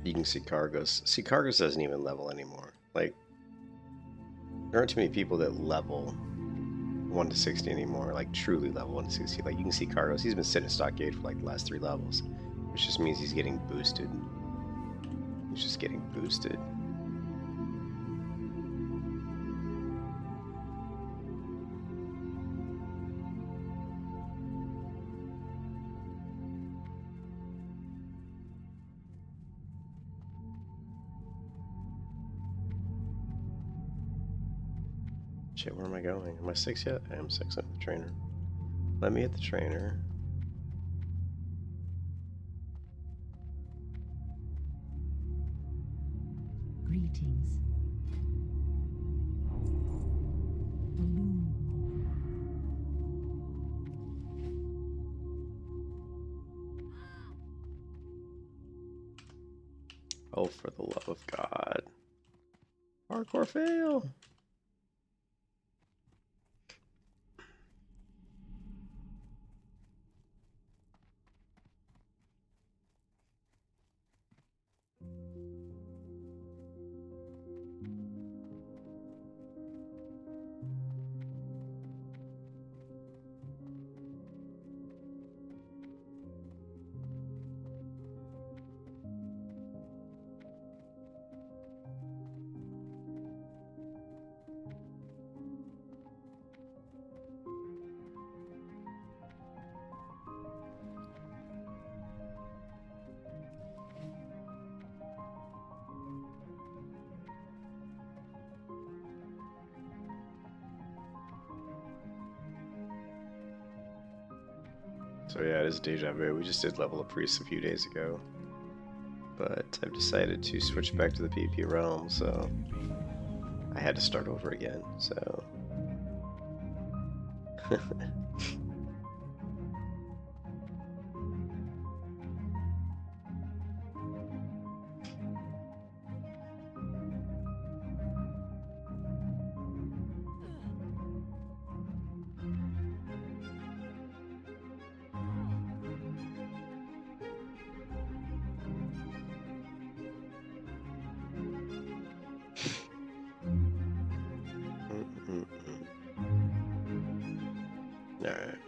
You can see Cargos. See, Cargos doesn't even level anymore. Like, there aren't too many people that level 1 to 60 anymore, like truly level 1 to 60. Like, you can see Cargos. He's been sitting in Stockade for like the last 3 levels, which just means he's getting boosted. He's just getting boosted. Shit, where am I going? Am I 6 yet? I am 6 at the trainer. Let me hit the trainer. Greetings. Oh, for the love of God. Hardcore fail. So yeah, it is deja vu. We just did level up priests a few days ago, but I've decided to switch back to the PvP realm, so I had to start over again. So Alright.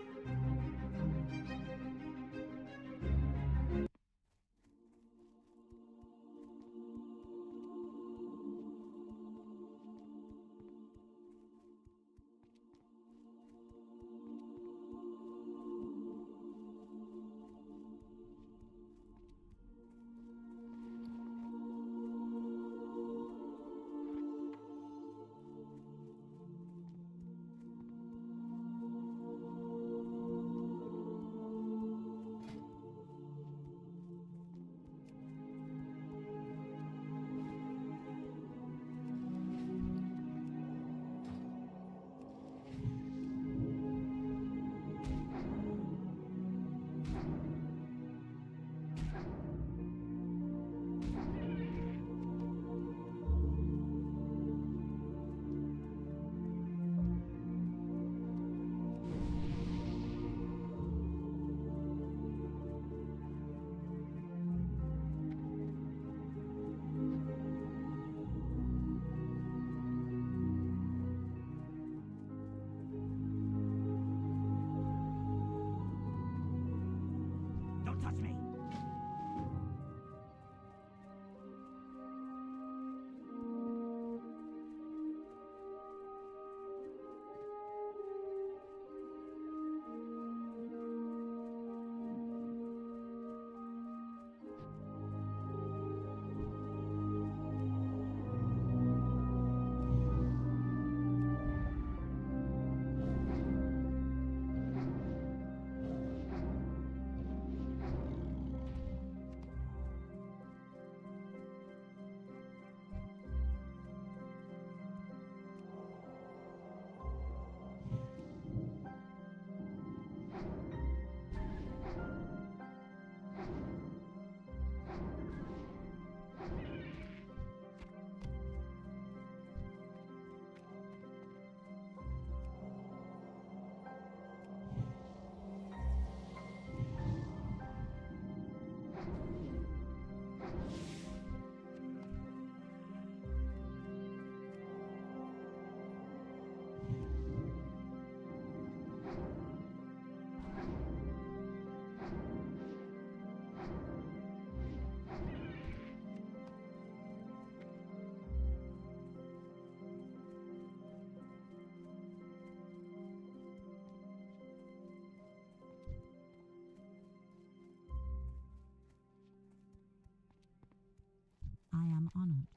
am honored.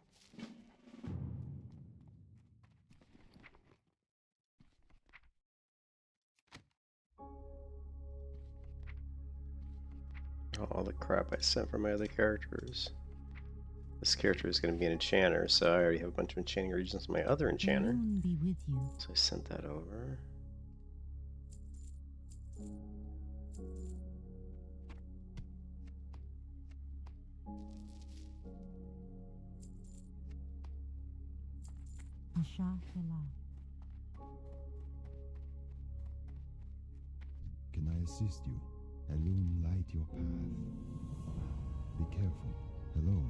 All the crap I sent for my other characters. This character is going to be an enchanter, so I already have a bunch of enchanting regions in my other enchanter. Alone be with you. So I sent that over. Asha Hela. Can I assist you? Alone light your path. Be careful. Hello.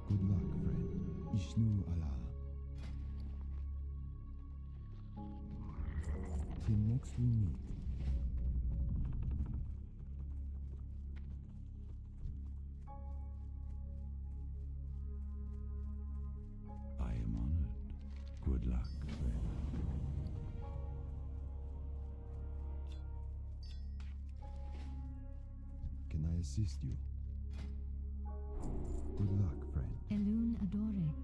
Good luck, friend. Ishnu Allah. Till next we meet. I am honored. Good luck, friend. Can I assist you? Good luck, friend. Elun Adore.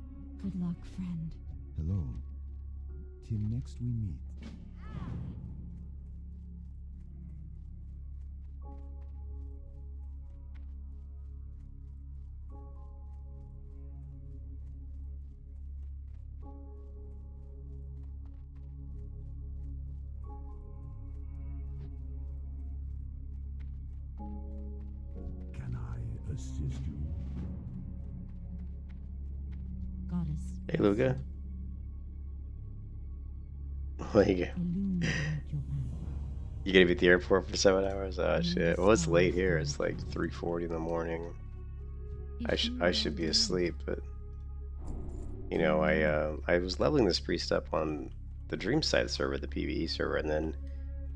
Good luck, friend. Hello. Till next we meet. Can I assist you? Goddess. Hey, Luca. Like, Elun light your path. you gonna be at the airport for 7 hours? Oh shit. Well, it's late here. It's like 3:40 in the morning. I should be asleep, but you know, I was leveling this priest up on the Dreamside server, the PvE server, and then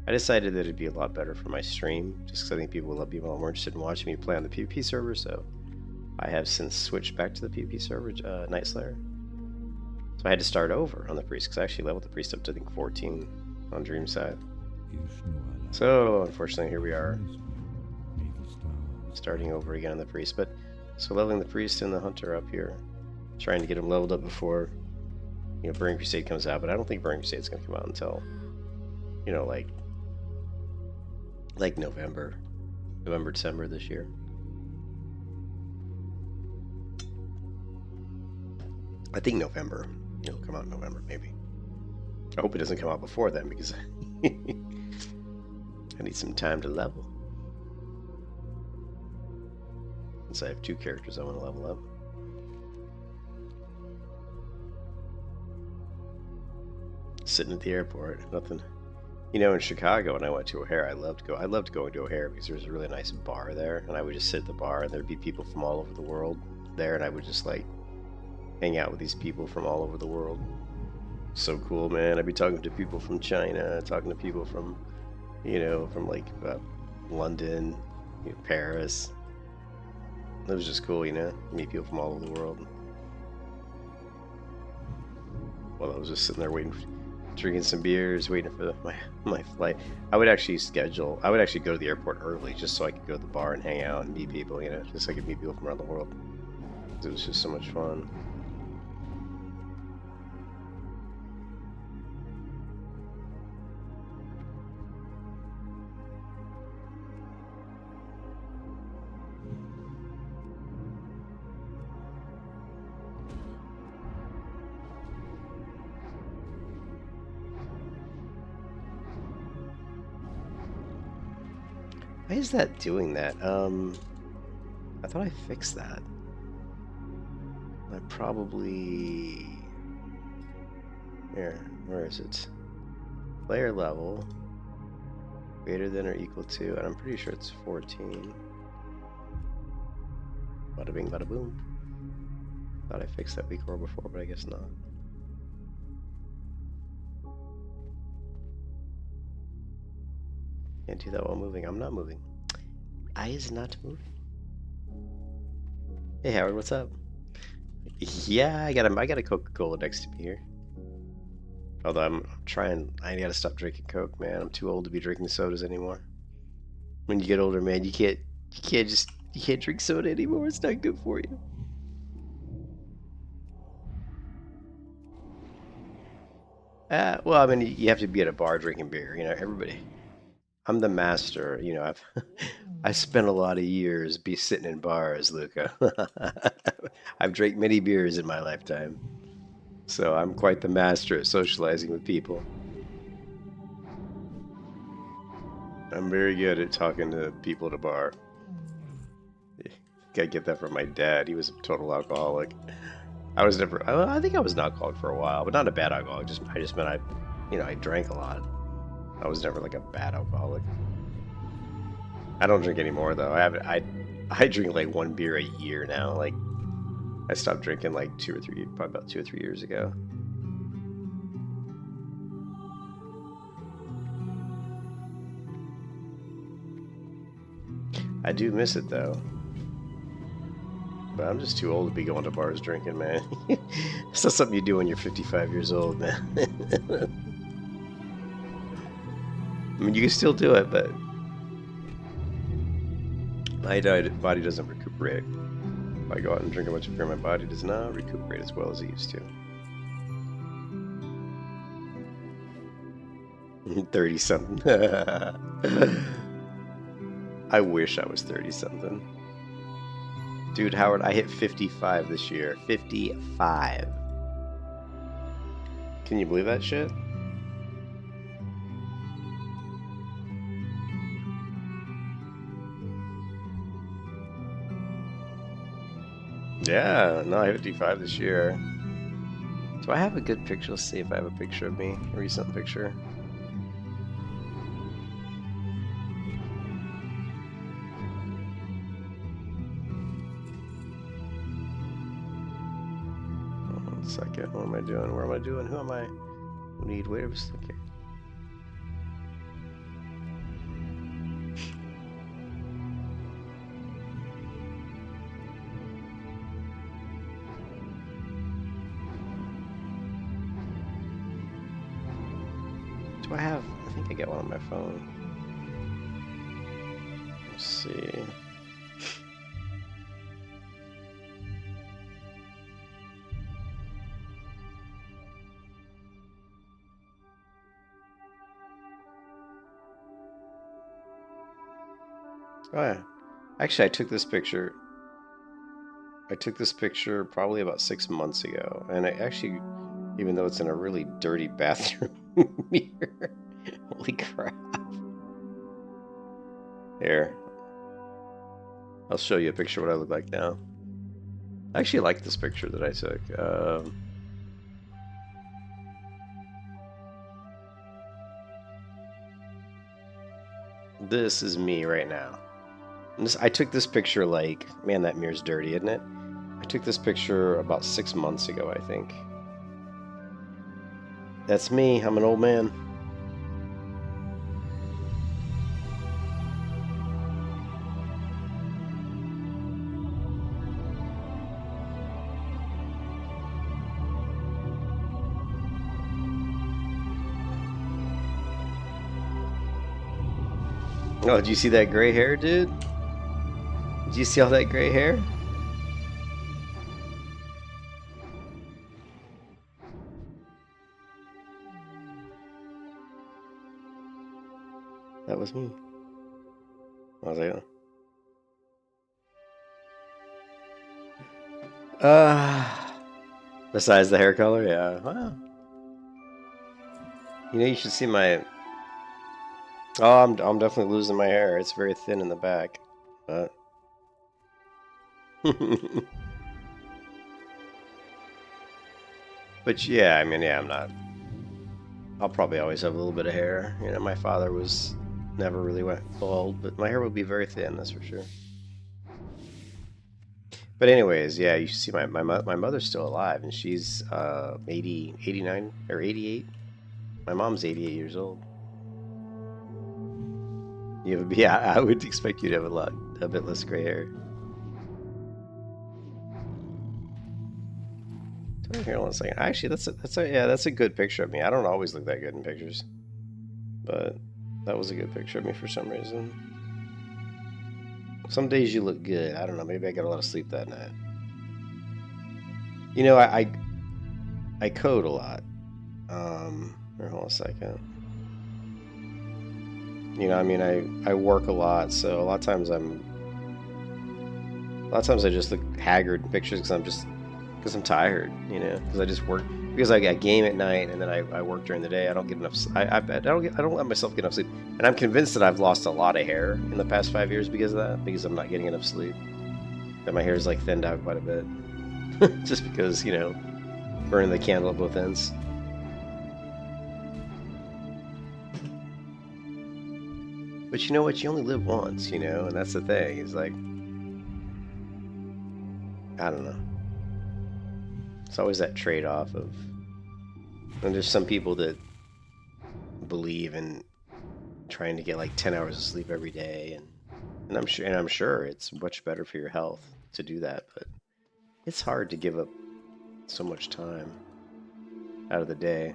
I decided that it'd be a lot better for my stream, just because I think people will be a lot more interested in watching me play on the PvP server. So I have since switched back to the PvP server, NightSlayer. So I had to start over on the priest, because I actually leveled the priest up to I think 14 on Dreamside. So unfortunately, here we are, starting over again on the priest. But so leveling the priest and the hunter up here, trying to get them leveled up before, you know, Burning Crusade comes out. But I don't think Burning Crusade is going to come out until, you know, like November, December this year. I think November. It'll come out in November, maybe. I hope it doesn't come out before then, because I need some time to level. Since I have 2 characters I want to level up. Sitting at the airport, nothing. You know, in Chicago, when I went to O'Hare, I loved going to O'Hare because there was a really nice bar there, and I would just sit at the bar, and there'd be people from all over the world there, and I would just like hang out with these people from all over the world. So cool, man. I'd be talking to people from China, talking to people from, you know, from like London, you know, Paris. It was just cool, you know, meet people from all over the world. Well, I was just sitting there waiting, drinking some beers, waiting for my flight. I would actually go to the airport early just so I could go to the bar and hang out and meet people, you know, just so I could meet people from around the world. It was just so much fun. Why is that doing that? I thought I fixed that. I probably... Here, where is it? Player level. Greater than or equal to, and I'm pretty sure it's 14. Bada bing, bada boom. Thought I fixed that week or before, but I guess not. Can't do that while moving. I'm not moving. I is not moving. Hey Howard, what's up? Yeah, I got a Coca-Cola next to me here. Although I gotta stop drinking Coke, man. I'm too old to be drinking sodas anymore. When you get older, man, you can't drink soda anymore. It's not good for you. Well, I mean, you have to be at a bar drinking beer. You know, everybody. I'm the master. You know, I spent a lot of years be sitting in bars, Luca. I've drank many beers in my lifetime, so I'm quite the master at socializing with people. I'm very good at talking to people at a bar. I get that from my dad. He was a total alcoholic. I was never. I think I was an alcoholic for a while, but not a bad alcoholic. I just meant I drank a lot. I was never like a bad alcoholic. I don't drink anymore though. I drink like one beer a year now. Like I stopped drinking like probably about 2 or 3 years ago. I do miss it though. But I'm just too old to be going to bars drinking, man. It's not something you do when you're 55 years old, man. I mean, you can still do it, but my body doesn't recuperate. If I go out and drink a bunch of beer, my body does not recuperate as well as it used to. 30-something. I wish I was 30-something. Dude, Howard, I hit 55 this year. 55. Can you believe that shit? Yeah, no, I hit 55 this year. Do I have a good picture? Let's see if I have a picture of me. A recent picture. One second. What am I doing? Where am I doing? Who am I? We need. Wait a second. Do I have? I think I got one on my phone. Let's see. Oh yeah. Actually, I took this picture. I took this picture probably about 6 months ago, and I actually, even though it's in a really dirty bathroom mirror, holy crap! Here, I'll show you a picture of what I look like now. I actually like this picture that I took. This is me right now. I took this picture like, man, that mirror's dirty, isn't it? I took this picture about 6 months ago, I think. That's me. I'm an old man. Oh, did you see that gray hair, dude? Did you see all that gray hair? That was me. I was like, besides the hair color, yeah. Wow. You know, you should see my. Oh, I'm definitely losing my hair. It's very thin in the back, but. But yeah, I mean, yeah, I'm not. I'll probably always have a little bit of hair. You know, my father was never really went bald, but my hair will be very thin, that's for sure. But anyways, yeah, you should see my mother's still alive, and she's 80, 89 or 88. My mom's 88 years old. Yeah, I would expect you to have a bit less gray hair. Here, one second. Actually, that's a good picture of me. I don't always look that good in pictures, but that was a good picture of me for some reason. Some days you look good. I don't know. Maybe I got a lot of sleep that night. You know, I code a lot. Or hold on a second. You know, I mean, I work a lot, so a lot of times I just look haggard in pictures because I'm tired, you know, because I just work, because I game at night and then I work during the day. I don't get enough. I don't let myself get enough sleep, and I'm convinced that I've lost a lot of hair in the past 5 years because of that, because I'm not getting enough sleep. That my hair is like thinned out quite a bit, just because, you know, burning the candle at both ends. But you know what? You only live once, you know, and that's the thing. It's like, I don't know. It's always that trade-off of, and there's some people that believe in trying to get like 10 hours of sleep every day, and I'm sure it's much better for your health to do that, but it's hard to give up so much time out of the day.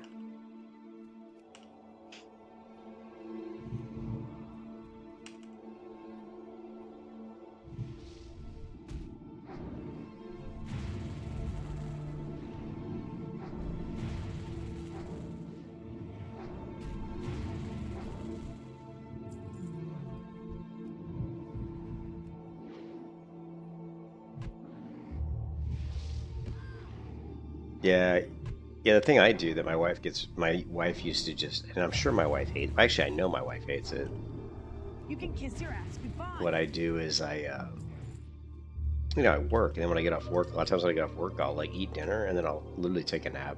Yeah, yeah. The thing I do that my wife used to just, and I'm sure my wife hates. Actually, I know my wife hates it. You can kiss your ass goodbye. What I do is you know, I work, and then when I get off work, a lot of times when I get off work, I'll like eat dinner, and then I'll literally take a nap.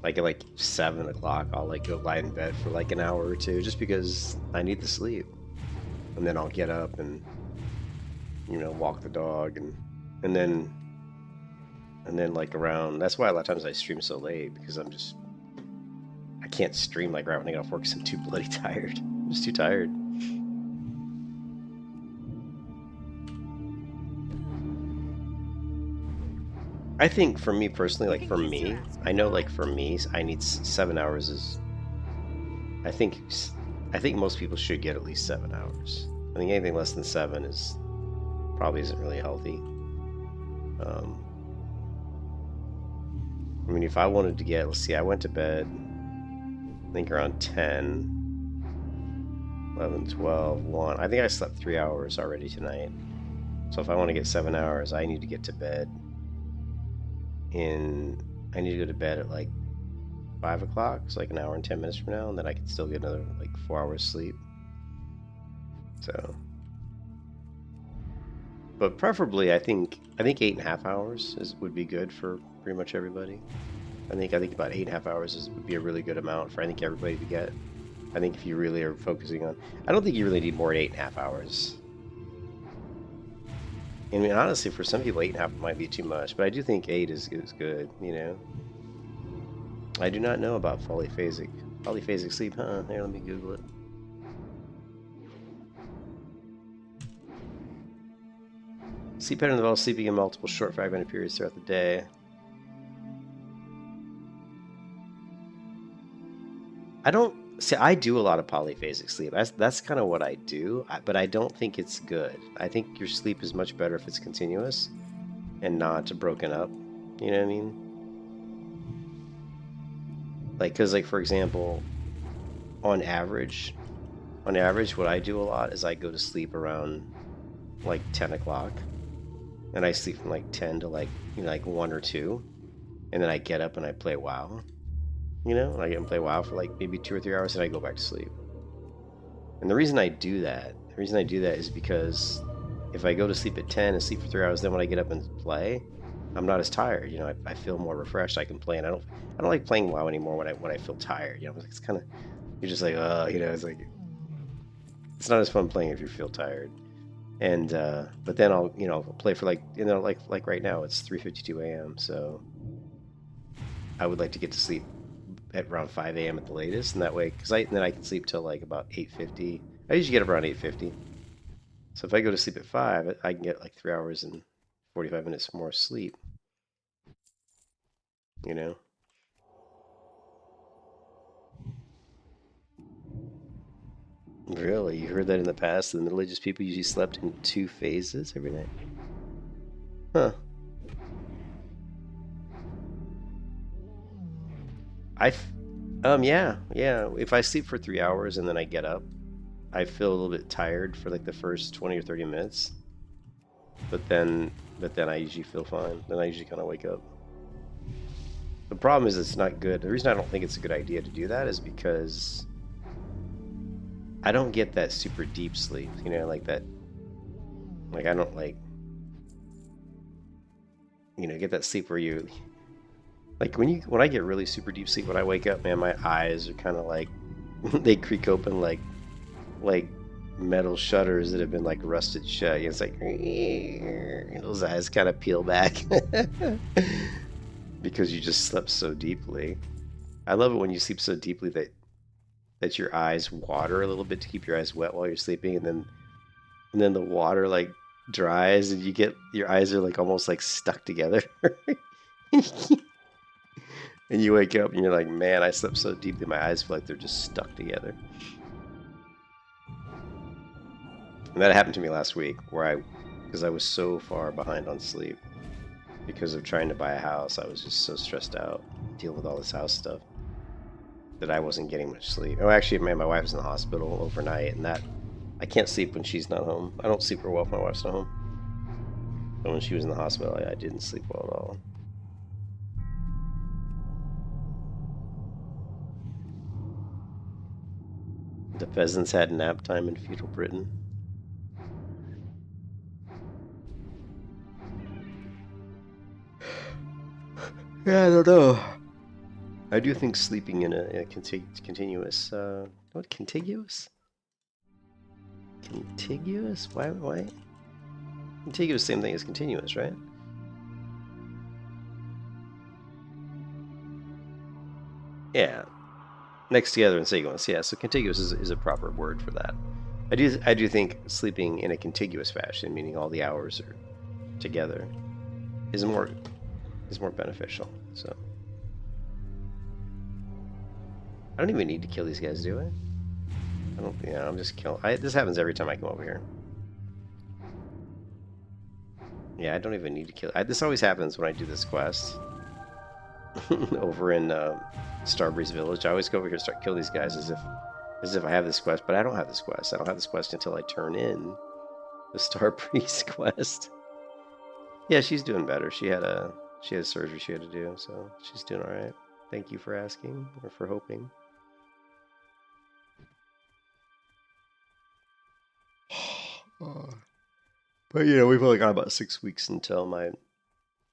Like at like 7 o'clock, I'll like go lie in bed for like an hour or two, just because I need the sleep. And then I'll get up and, you know, walk the dog, and then like around. That's why a lot of times I stream so late, because I can't stream like right when I get off work because I'm too bloody tired. I'm just too tired. I think for me personally, like for me, I know like for me, I need 7 hours is. I think most people should get at least 7 hours. I think anything less than 7 is probably isn't really healthy. I mean, if I wanted to get, let's see, I went to bed, I think around 10, 11, 12, 1. I think I slept 3 hours already tonight. So if I want to get 7 hours, I need to get to bed I need to go to bed at like 5 o'clock, so like an hour and 10 minutes from now, and then I can still get another like 4 hours sleep. So, but preferably, I think 8.5 hours would be good for pretty much everybody. I think about 8.5 hours would be a really good amount for everybody to get. I think if you really are focusing on, I don't think you really need more than 8.5 hours. I mean, honestly, for some people, 8.5 might be too much, but I do think 8 is good. You know, I do not know about polyphasic sleep, huh? Here, let me Google it. Sleep pattern involves sleeping in multiple short fragmented periods throughout the day. I don't see. I do a lot of polyphasic sleep. That's kind of what I do, but I don't think it's good. I think your sleep is much better if it's continuous and not broken up. You know what I mean? Like, cause like for example, on average, what I do a lot is I go to sleep around like 10 o'clock, and I sleep from like 10 to like, you know, like 1 or 2, and then I get up and I play WoW. You know, I get and play WoW for like maybe 2 or 3 hours, and I go back to sleep. And the reason I do that is because if I go to sleep at 10 and sleep for 3 hours, then when I get up and play, I'm not as tired. You know, I feel more refreshed. I can play, and I don't like playing WoW anymore when I feel tired. You know, it's kind of, you're just like, you know, it's like, it's not as fun playing if you feel tired. And but then I'll, you know, play for like, you know, like right now it's 3:52 a.m. So I would like to get to sleep at around 5 a.m. at the latest, and that way, then I can sleep till like about 8:50. I usually get up around 8:50. So if I go to sleep at 5, I can get like 3 hours and 45 minutes more sleep. You know? Really? You heard that in the past? The Middle Ages people usually slept in 2 phases every night? Huh. Yeah, yeah. If I sleep for 3 hours and then I get up, I feel a little bit tired for like the first 20 or 30 minutes. But then I usually feel fine. Then I usually kind of wake up. The problem is it's not good. The reason I don't think it's a good idea to do that is because I don't get that super deep sleep, you know, like that. Like I don't like, you know, get that sleep where you, like when I get really super deep sleep, when I wake up, man, my eyes are kind of like, they creak open like metal shutters that have been like rusted shut. It's like those eyes kind of peel back because you just slept so deeply. I love it when you sleep so deeply that your eyes water a little bit to keep your eyes wet while you're sleeping, and then the water like dries and you get your eyes are like almost like stuck together. And you wake up and you're like, man, I slept so deeply my eyes feel like they're just stuck together. And that happened to me last week because I was so far behind on sleep because of trying to buy a house. I was just so stressed out dealing with all this house stuff that I wasn't getting much sleep. Oh, actually, man, my wife was in the hospital overnight, and that I can't sleep when she's not home. I don't sleep very well if my wife's not home. But when she was in the hospital, I didn't sleep well at all. The peasants had nap time in feudal Britain. Yeah, I don't know. I do think sleeping in a continuous, what, contiguous? Contiguous? Why? Contiguous, same thing as continuous, right? Yeah. Next together and contiguous, yeah, so contiguous is a proper word for that. I do think sleeping in a contiguous fashion, meaning all the hours are together, is more beneficial. So I don't even need to kill these guys, do I? I don't. Yeah, I'm just killing. This happens every time I come over here. Yeah, I don't even need to kill. This always happens when I do this quest over in Starbreeze Village. I always go over here and start killing these guys as if I have this quest, but I don't have this quest. I don't have this quest until I turn in the Starbreeze quest. Yeah, she's doing better. She had surgery she had to do, so she's doing all right. Thank you for asking or for hoping. But you know, we've only got about 6 weeks until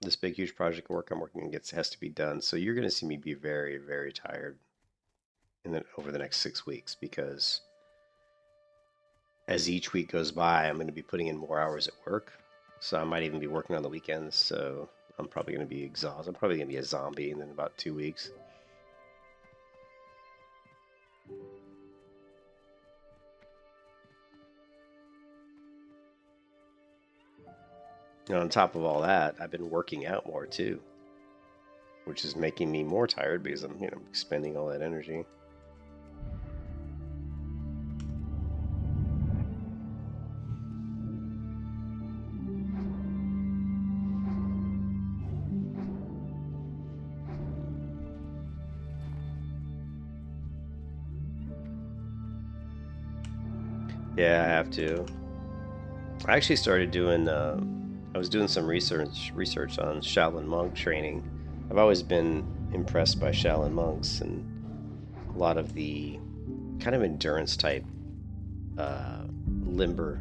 this big huge project work I'm working on has to be done. So you're going to see me be very, very tired over the next 6 weeks, because as each week goes by, I'm going to be putting in more hours at work. So I might even be working on the weekends. So I'm probably going to be exhausted. I'm probably going to be a zombie in about 2 weeks. And on top of all that, I've been working out more too, which is making me more tired because I'm, expending all that energy. Yeah, I have to. I actually started doing. I was doing some research on Shaolin monk training. I've always been impressed by Shaolin monks and a lot of the kind of endurance type limberness,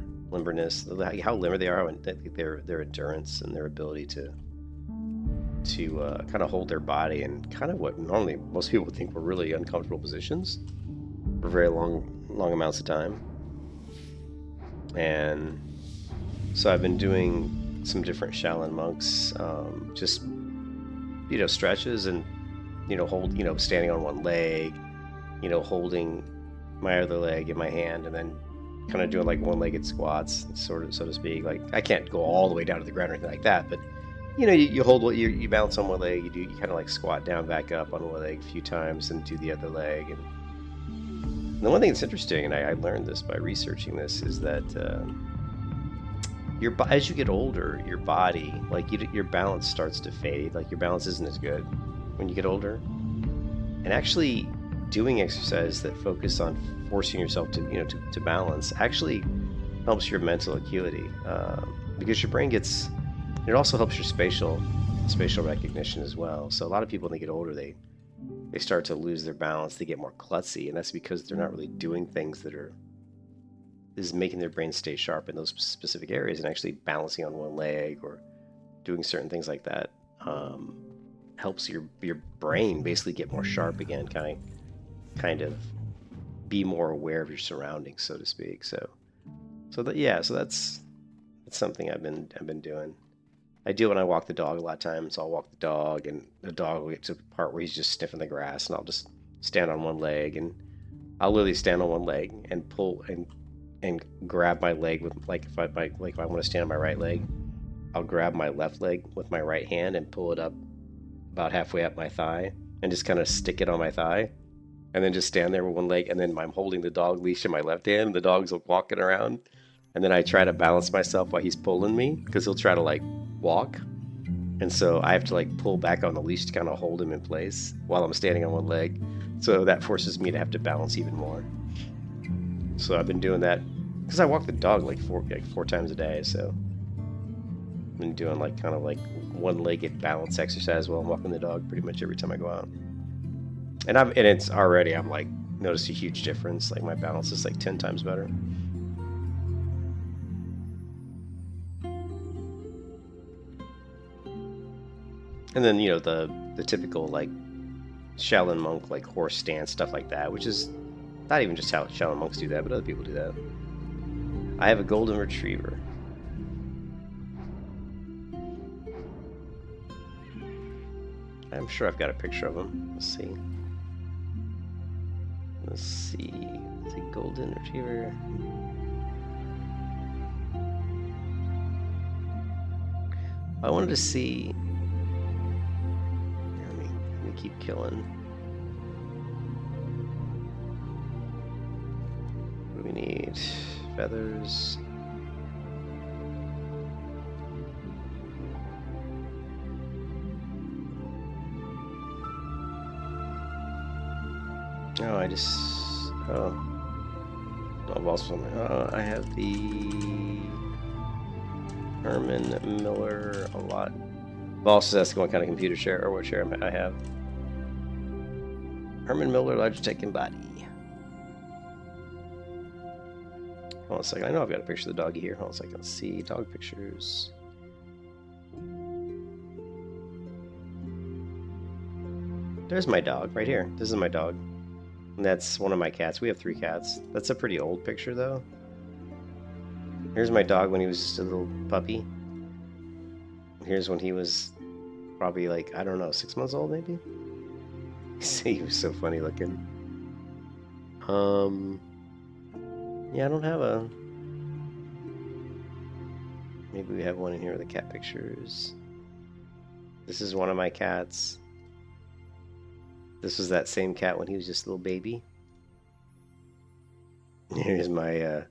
how limber they are, their endurance and their ability to kind of hold their body in kind of what normally most people would think were really uncomfortable positions for very long amounts of time. And so I've been doing some different Shaolin monks, just stretches and standing on one leg, holding my other leg in my hand, and then kind of doing like one-legged squats, sort of, so to speak. Like I can't go all the way down to the ground or anything like that, but you hold what you balance on one leg, you kind of like squat down, back up on one leg a few times, and do the other leg. And the one thing that's interesting, and I learned this by researching this, is that as you get older, your body, like your balance starts to fade. Like your balance isn't as good when you get older. And actually, doing exercise that focus on forcing yourself to, to balance actually helps your mental acuity, because your brain gets, it also helps your spatial recognition as well. So a lot of people, when they get older, they start to lose their balance, they get more klutzy, and that's because they're not really doing things that is making their brain stay sharp in those specific areas, and actually balancing on one leg or doing certain things like that helps your brain basically get more sharp again, kind of be more aware of your surroundings, so to speak. So that's something I've been doing. I do when I walk the dog a lot of times. I'll walk the dog, and the dog will get to the part where he's just sniffing the grass, and I'll just stand on one leg, and I'll literally stand on one leg and pull and grab my leg with, like, if I want to stand on my right leg, I'll grab my left leg with my right hand and pull it up about halfway up my thigh and just kind of stick it on my thigh, and then just stand there with one leg, and then I'm holding the dog leash in my left hand, and the dog's walking around, and then I try to balance myself while he's pulling me, because he'll try to like walk, and so I have to like pull back on the leash to kind of hold him in place while I'm standing on one leg. So that forces me to have to balance even more. So I've been doing that because I walk the dog like four times a day. So I've been doing like kind of like one-legged balance exercise while I'm walking the dog pretty much every time I go out. And it's already, I'm like noticed a huge difference. Like my balance is like 10 times better. And then, the typical like Shaolin monk, like horse stance, stuff like that, which is not even just how Shaolin monks do that, but other people do that. I have a golden retriever. I'm sure I've got a picture of him. Let's see. It's a golden retriever. I wanted to see. Let me keep killing. What do we need? Feathers. Oh, I've also, I have the Herman Miller a lot. Boss is asking what kind of computer share or what share I have. Herman Miller, Logitech and Body. Hold on a second. I know I've got a picture of the doggy here. Hold on a second. Let's see. Dog pictures. There's my dog right here. This is my dog. And that's one of my cats. We have 3 cats. That's a pretty old picture, though. Here's my dog when he was just a little puppy. Here's when he was probably like, I don't know, 6 months old, maybe? He was so funny looking. Yeah, I don't have a... Maybe we have one in here with the cat pictures. This is one of my cats. This was that same cat when he was just a little baby. Here's my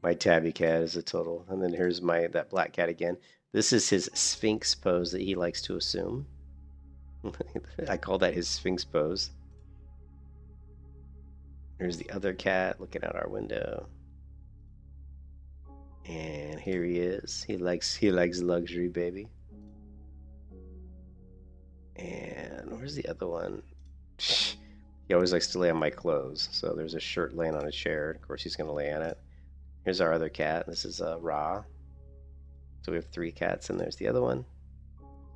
my tabby cat as a total. And then here's that black cat again. This is his Sphinx pose that he likes to assume. I call that his Sphinx pose. Here's the other cat looking out our window. And here he is. He likes luxury, baby. And where's the other one? He always likes to lay on my clothes. So there's a shirt laying on a chair. Of course, he's going to lay on it. Here's our other cat. This is Ra. So we have 3 cats, and there's the other one.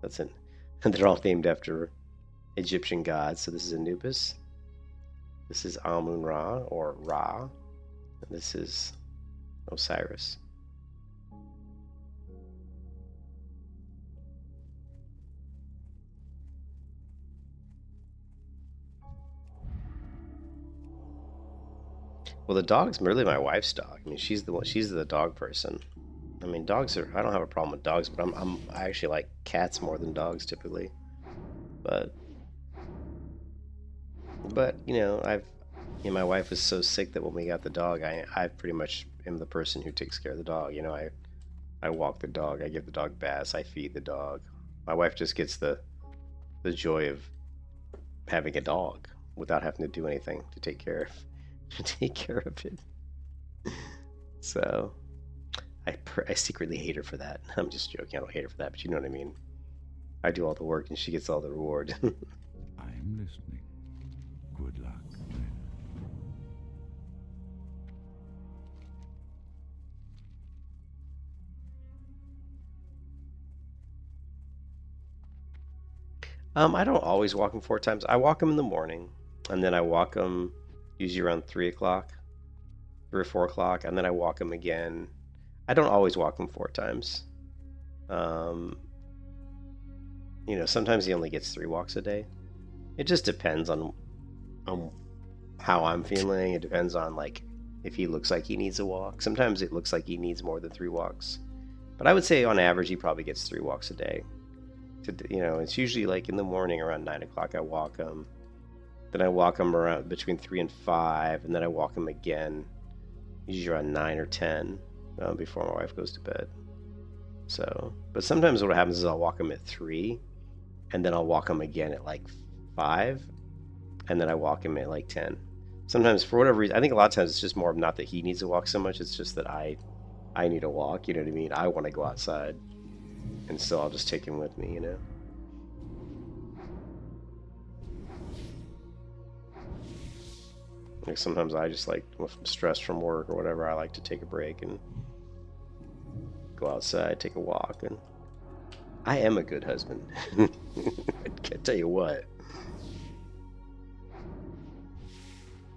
That's it. And they're all named after Egyptian gods. So this is Anubis. This is Amun-Ra, or Ra. And this is Osiris. Well, the dog's really my wife's dog. I mean, she's the dog person. I mean, dogs are, I don't have a problem with dogs, but I actually like cats more than dogs typically. But my wife was so sick that when we got the dog, I pretty much am the person who takes care of the dog. I walk the dog, I give the dog baths, I feed the dog. My wife just gets the joy of having a dog, without having to do anything to take care of it. So I secretly hate her for that. I'm just joking. I don't hate her for that, but you know what I mean. I do all the work and she gets all the reward. I'm listening. Good luck, friend. I don't always walk them 4 times. I walk them in the morning, and then I walk them usually around 3 o'clock, 3 or 4 o'clock, and then I walk them again. I don't always walk them 4 times. You know, sometimes he only gets 3 walks a day. It just depends on how I'm feeling. It depends on like if he looks like he needs a walk. Sometimes it looks like he needs more than 3 walks, but I would say on average he probably gets 3 walks a day. You know, it's usually like in the morning around 9 o'clock I walk him. Then I walk him around between 3 and 5, and then I walk him again, usually around 9 or 10, before my wife goes to bed. So, but sometimes what happens is I'll walk him at 3, and then I'll walk him again at like 5, and then I walk him at like 10. Sometimes for whatever reason, I think a lot of times it's just more of not that he needs to walk so much, it's just that I need a walk, you know what I mean? I want to go outside. And so I'll just take him with me, you know. Like sometimes I just like, if I'm stressed from work or whatever, I like to take a break and go outside, take a walk, and I am a good husband. I can't tell you what.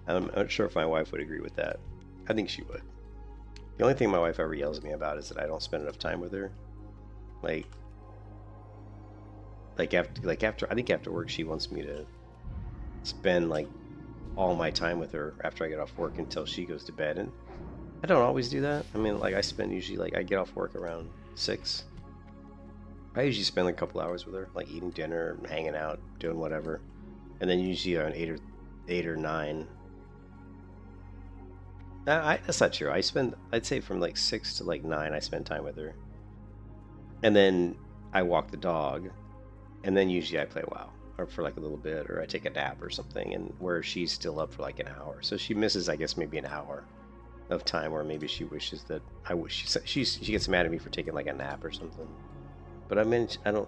I'm not sure if my wife would agree with that. I think she would. The only thing my wife ever yells at me about is that I don't spend enough time with her. Like after I think after work she wants me to spend like all my time with her after I get off work until she goes to bed, and I don't always do that. I mean, like I spend usually like I get off work around 6. I usually spend like a couple hours with her, like eating dinner, hanging out, doing whatever, and then usually around 8 or 9. That's not true. I'd say from like 6 to like 9 I spend time with her. And then I walk the dog, and then usually I play WoW, or for like a little bit, or I take a nap or something, and where she's still up for like an hour. So she misses, I guess, maybe an hour of time where maybe she wishes that she gets mad at me for taking like a nap or something. But I mean, I don't.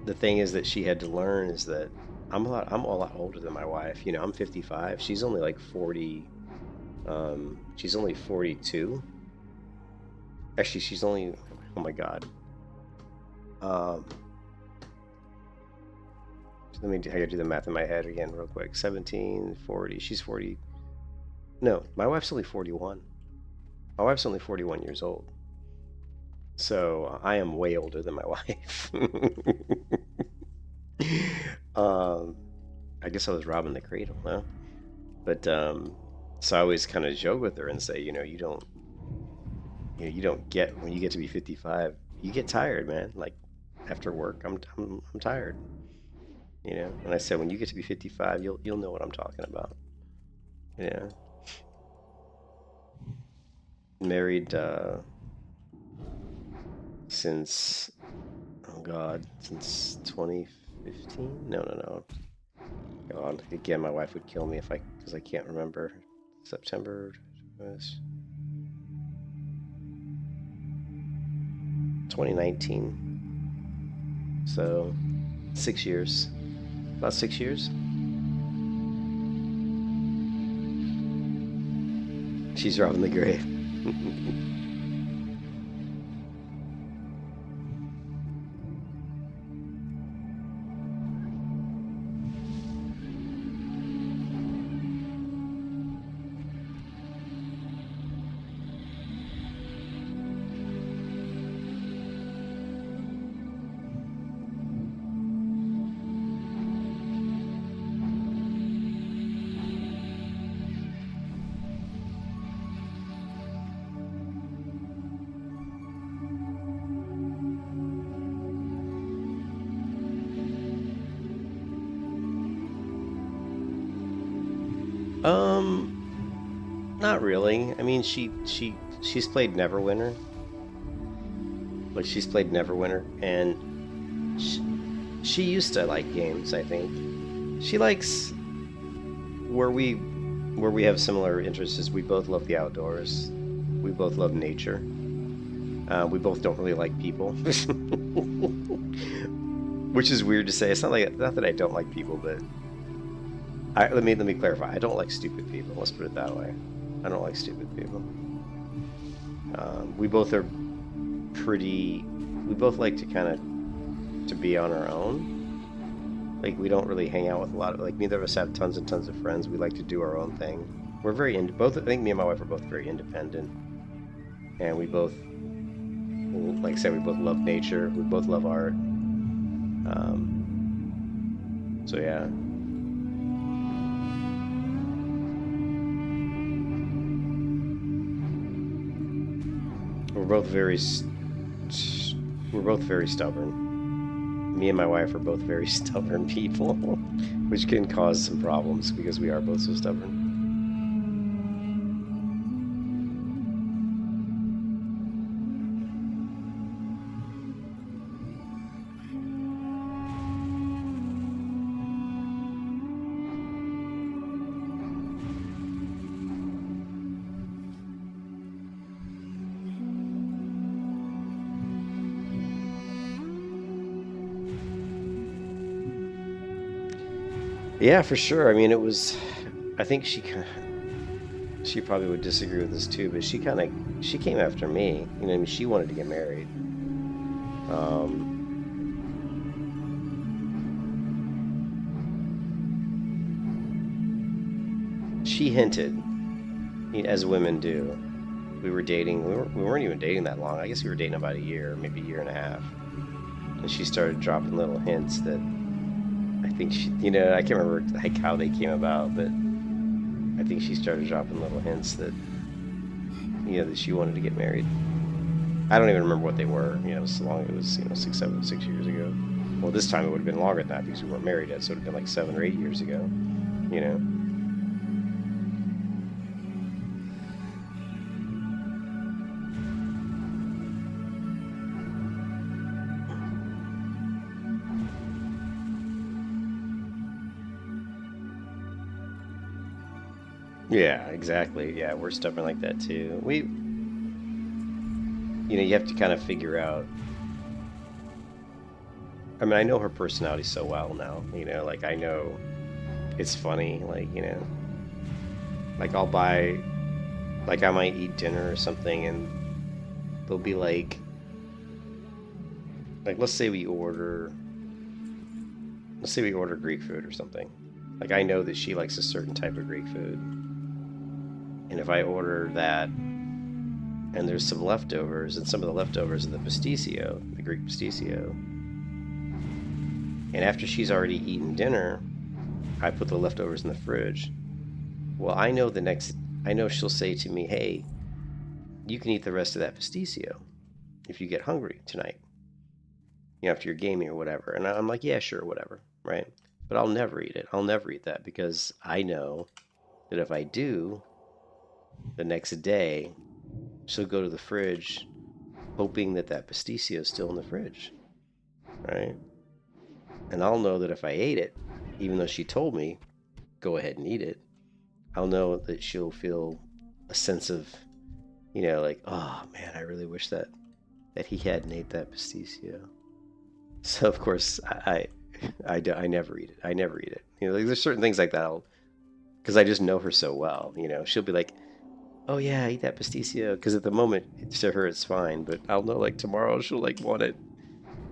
The thing is that she had to learn is that I'm a lot older than my wife. You know, I'm 55. She's only like 40. She's only 42. Actually, she's only. Oh my god. I gotta do the math in my head again real quick. 17, 40. She's 40. No, my wife's only 41. My wife's only 41 years old. So I am way older than my wife. I guess I was robbing the cradle, huh? But so I always kind of joke with her and say, you know, you don't get, when you get to be 55, you get tired, man. Like after work, I'm tired. You know, and I said, when you get to be 55, you'll know what I'm talking about. Yeah. Married since 2015. No. God, again, my wife would kill me because I can't remember. September was 2019. So 6 years. About 6 years. She's robbing the grave. Not really. I mean, she's played Neverwinter. Like, she's played Neverwinter, and she used to like games, I think. She likes where we have similar interests is we both love the outdoors. We both love nature. We both don't really like people, which is weird to say. It's not that I don't like people, but let me clarify. I don't like stupid people. Let's put it that way. I don't like stupid people. We both are pretty. We both like to kind of to be on our own. Like we don't really hang out with a lot of neither of us have tons and tons of friends. We like to do our own thing. We're very both. I think me and my wife are both very independent, and we both. Like I said, we both love nature. We both love art. So yeah. We're both very stubborn. Me and my wife are both very stubborn people, which can cause some problems because we are both so stubborn. Yeah, for sure. I mean, it was. I think she probably would disagree with this too, but she came after me. You know, I mean, she wanted to get married. She hinted, as women do. We were dating. We weren't even dating that long. I guess we were dating about a year, maybe a year and a half. And she started dropping little hints that. I think she, I can't remember how they came about, but I think she started dropping little hints that, that she wanted to get married. I don't even remember what they were. It was so long. It was 6 years ago. Well, this time it would have been longer than that because we weren't married yet, so it would have been like 7 or 8 years ago. Yeah, exactly. Yeah, we're stubborn like that too. You have to kind of figure out. I mean, I know her personality so well now. Like I know it's funny. Like I'll buy, like I might eat dinner or something, and they'll be like let's say we order Greek food or something. Like I know that she likes a certain type of Greek food. And if I order that, and there's some leftovers, and some of the leftovers are the pasticcio, the Greek pasticcio, and after she's already eaten dinner, I put the leftovers in the fridge. Well, I know she'll say to me, hey, you can eat the rest of that pasticcio if you get hungry tonight, after you're gaming or whatever. And I'm like, yeah, sure, whatever, right? But I'll never eat it. I'll never eat that because I know that if I do, the next day, she'll go to the fridge hoping that pasticcio is still in the fridge, right? And I'll know that if I ate it, even though she told me, go ahead and eat it, I'll know that she'll feel a sense of, like, oh man, I really wish that he hadn't ate that pasticcio. So of course, I never eat it. I never eat it. There's certain things like that because I just know her so well. She'll be like, oh yeah, eat that pasticcio, because at the moment to her it's fine, but I'll know tomorrow she'll want it.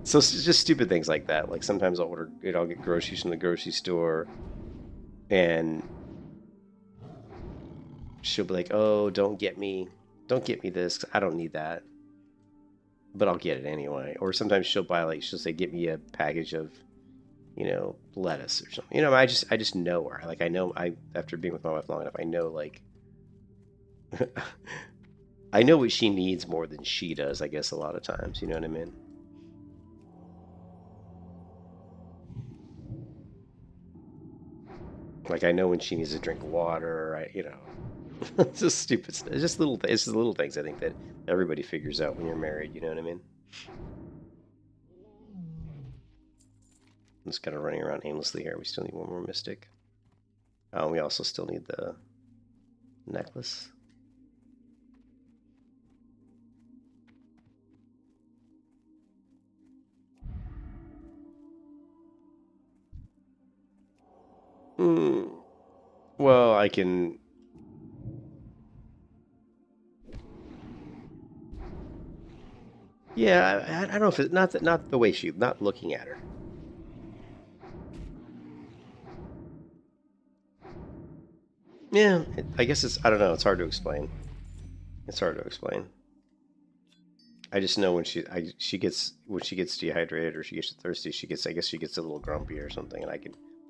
So it's just stupid things like that. Like sometimes I'll get groceries from the grocery store, and she'll be like, oh, don't get me this, 'cause I don't need that, but I'll get it anyway. Or sometimes she'll she'll say, get me a package of lettuce or something. I just know her. I know, after being with my wife long enough, I know I know what she needs more than she does, I guess, a lot of times. You know what I mean? Like I know when she needs to drink water. It's just stupid stuff. It's just little things I think that everybody figures out when you're married. You know what I mean? just kind of running around aimlessly here. We still need one more mystic. We also still need the necklace. Well, I can... Yeah, I don't know if it's not the way she, not looking at her. Yeah, I guess it's, I don't know, it's hard to explain. It's hard to explain. I just know when she gets dehydrated or she gets thirsty, I guess she gets a little grumpy or something, and I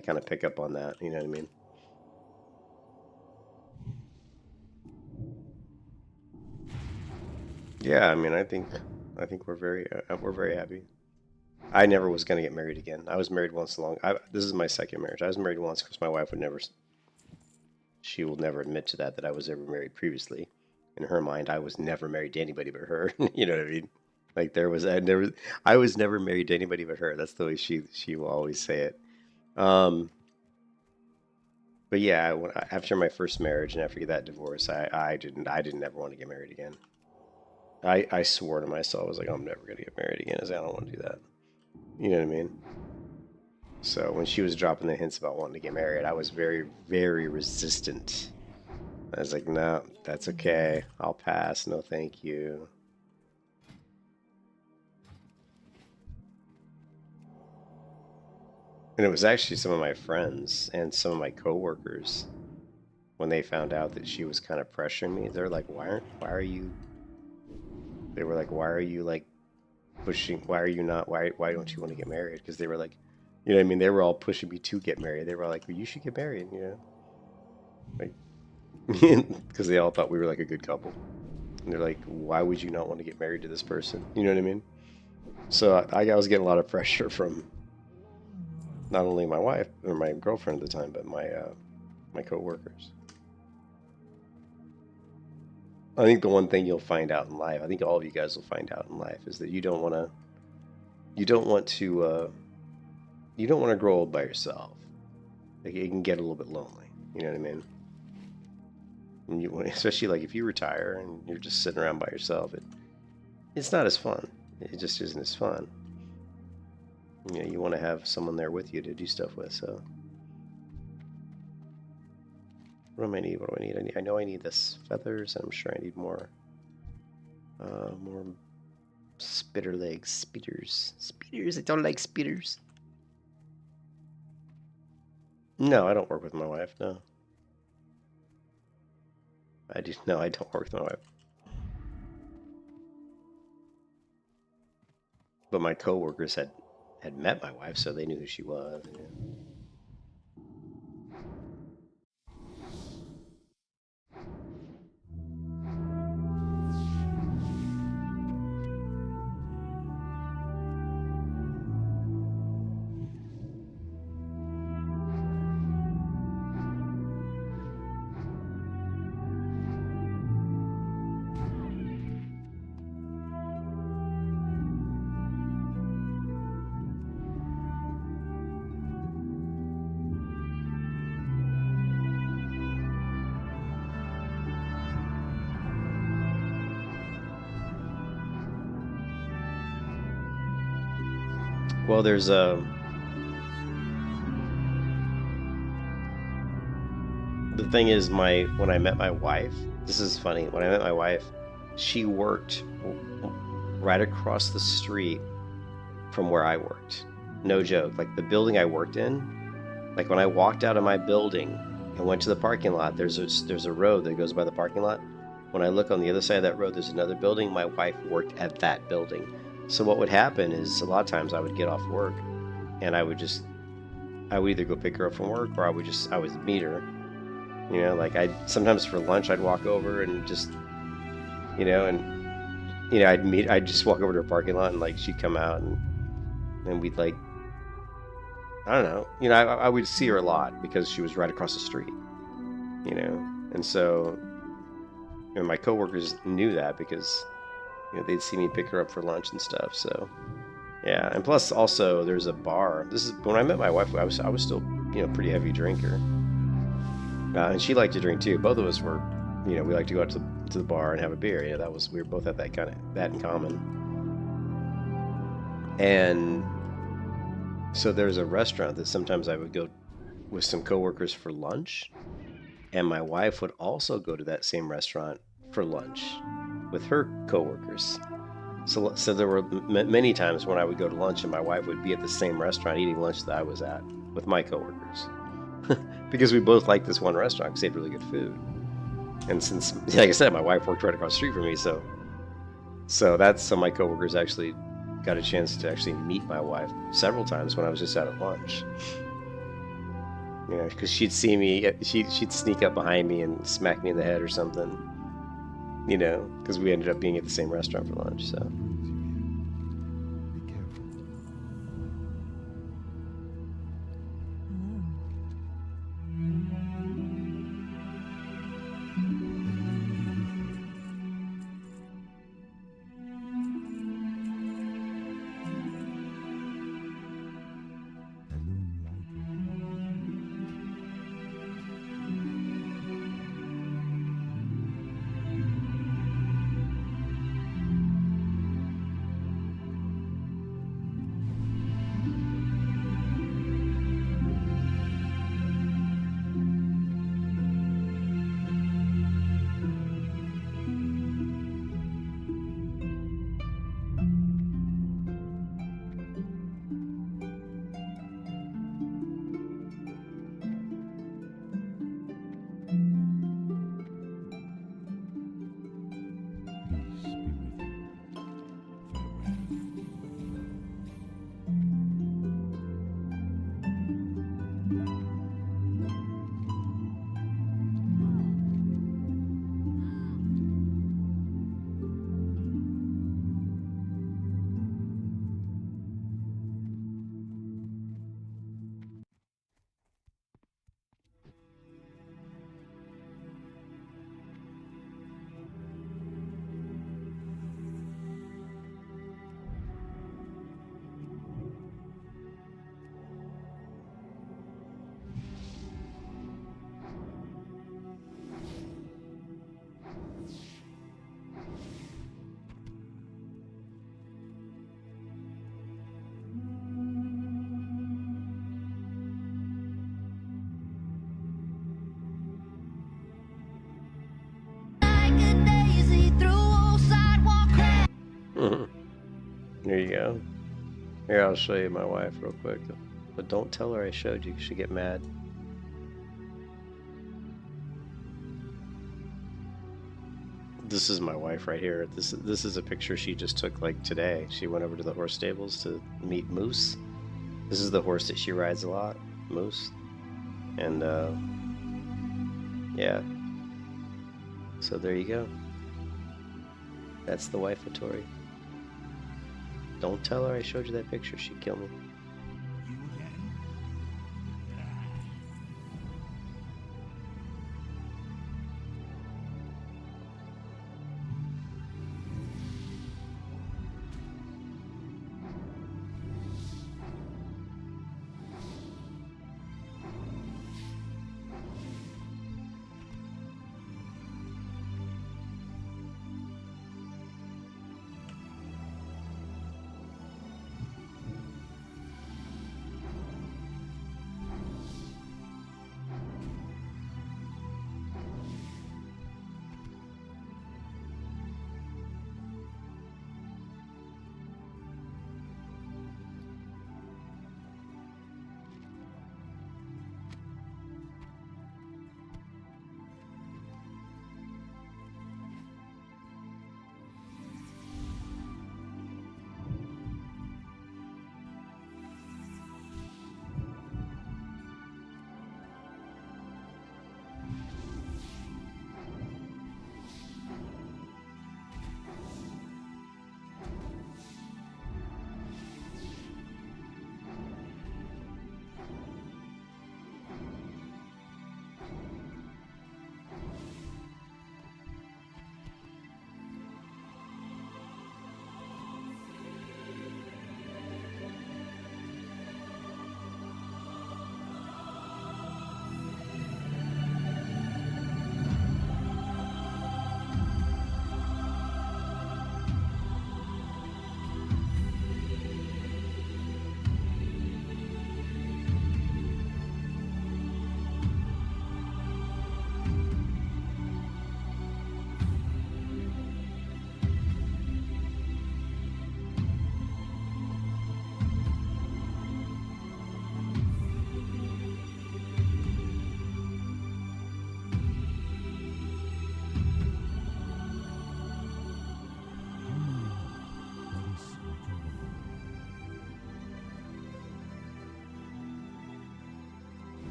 kind of pick up on that, you know what I mean? Yeah, I mean, I think we're very happy. I never was gonna get married again. I was married once this is my second marriage. I was married once because my wife would never, she will never admit to that I was ever married previously. In her mind, I was never married to anybody but her. You know what I mean? Like I was never married to anybody but her. That's the way she will always say it. But yeah, after my first marriage and after that divorce, I didn't ever want to get married again. I swore to myself, I was like, I'm never gonna get married again. I was like, I don't want to do that. You know what I mean? So when she was dropping the hints about wanting to get married, I was very, very resistant. I was like, no, that's okay. I'll pass. No, thank you. And it was actually some of my friends and some of my coworkers, when they found out that she was kind of pressuring me, they're like, they were like, why are you like pushing, why don't you want to get married? Because they were like, you know what I mean? They were all pushing me to get married. They were like, well, you should get married, you know? Like, because they all thought we were like a good couple. And they're like, why would you not want to get married to this person? You know what I mean? So I was getting a lot of pressure from not only my wife or my girlfriend at the time, but my coworkers. I think the one thing you'll find out in life, I think all of you guys will find out in life, is that you don't want to grow old by yourself. Like, it can get a little bit lonely. You know what I mean? And especially like if you retire and you're just sitting around by yourself, it's not as fun. It just isn't as fun. You know, you want to have someone there with you to do stuff with. So, what do I need? I know I need this feathers. I'm sure I need more spitter legs, speeders. I don't like speeders. No, I don't work with my wife. No, I don't work with my wife. But my coworkers had met my wife, so they knew who she was. Yeah. Well, there's the thing is, when I met my wife, this is funny. When I met my wife, she worked right across the street from where I worked. No joke. Like the building I worked in, like when I walked out of my building and went to the parking lot, there's a road that goes by the parking lot. When I look on the other side of that road, there's another building. My wife worked at that building. So what would happen is a lot of times I would get off work and I would either go pick her up from work or I would meet her. You know, like sometimes for lunch I'd walk over and just, you know, I'd just walk over to her parking lot and like she'd come out and we'd like, I don't know, you know, I would see her a lot because she was right across the street, you know, and so, you know, my coworkers knew that because, you know, they'd see me pick her up for lunch and stuff. So Yeah, and plus also there's a bar. This is when I met my wife. I was still pretty heavy drinker, and she liked to drink too. Both of us were, we like to go out to the bar and have a beer. Yeah, we were both at that in common. And so there's a restaurant that sometimes I would go with some coworkers for lunch, and my wife would also go to that same restaurant for lunch with her coworkers. So there were many times when I would go to lunch and my wife would be at the same restaurant eating lunch that I was at with my coworkers, because we both liked this one restaurant because they had really good food. And since, like I said, my wife worked right across the street from me, so my coworkers actually got a chance to actually meet my wife several times when I was just out at lunch. Because she'd see me, she'd sneak up behind me and smack me in the head or something. Because we ended up being at the same restaurant for lunch. So. Be careful. Peace be with you. Farewell. There you go. Here, I'll show you my wife real quick. But don't tell her I showed you. She'll get mad. This is my wife right here. This is a picture she just took like today. She went over to the horse stables to meet Moose. This is the horse that she rides a lot, Moose. And yeah. So there you go. That's the wife of Tori. Don't tell her I showed you that picture. She'd kill me.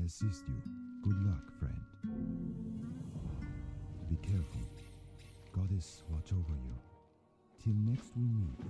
assist you. Good luck, friend. Be careful. Goddess watch over you. Till next we meet.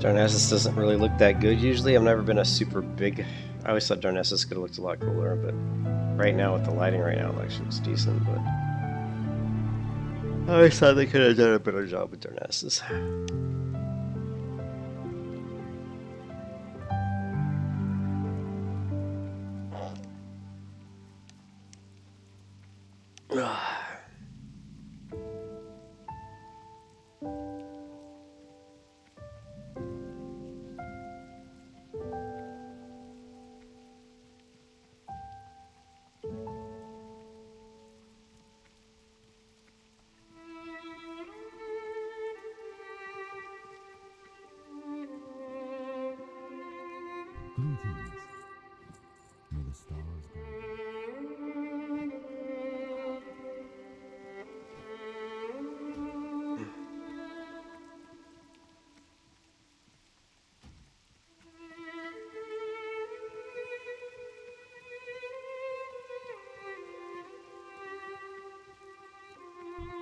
Darnassus doesn't really look that good usually. I've never been a super big... I always thought Darnassus could have looked a lot cooler, but right now with the lighting right now it actually looks decent, but... I always thought they could have done a better job with Darnassus. Greetings. May the stars guide.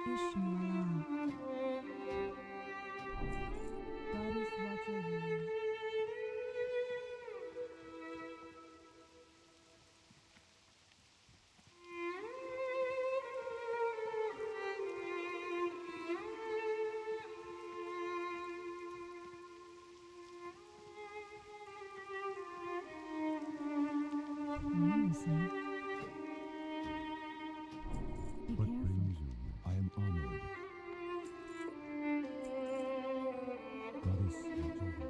Ishmael. Goddess watch over you. Are you listening? Be What careful. brings you? I am honored. Goddess, watch over me.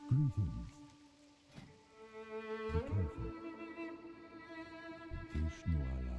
Greetings. Be careful. Ishnuala.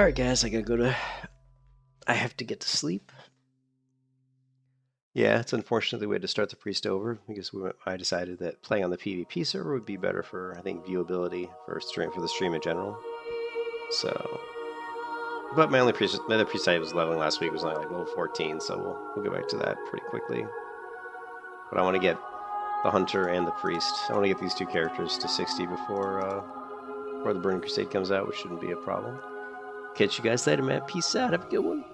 Alright guys, I have to get to sleep. Yeah, it's unfortunate that we had to start the priest over because I decided that playing on the PvP server would be better for, I think, viewability for the stream in general. So, but my other priest I was leveling last week was only like level 14, so we'll get back to that pretty quickly. But I want to get the hunter and the priest. I want to get these two characters to 60 before the Burning Crusade comes out, which shouldn't be a problem. Catch you guys later, man. Peace out. Have a good one.